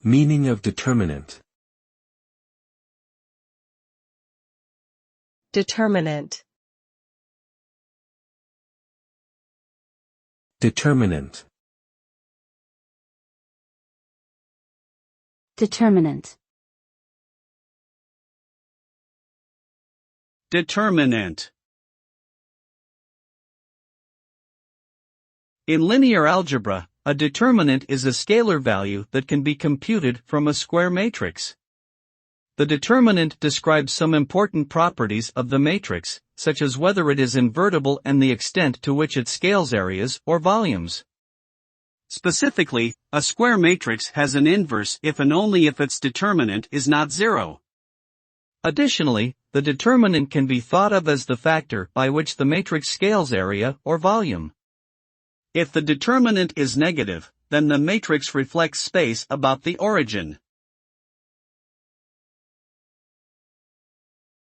Meaning of determinant. Determinant. Determinant. Determinant. Determinant. In linear algebra, a determinant is a scalar value that can be computed from a square matrix. The determinant describes some important properties of the matrix, such as whether it is invertible and the extent to which it scales areas or volumes. Specifically, a square matrix has an inverse if and only if its determinant is not zero. Additionally, the determinant can be thought of as the factor by which the matrix scales area or volume. If the determinant is negative, then the matrix reflects space about the origin.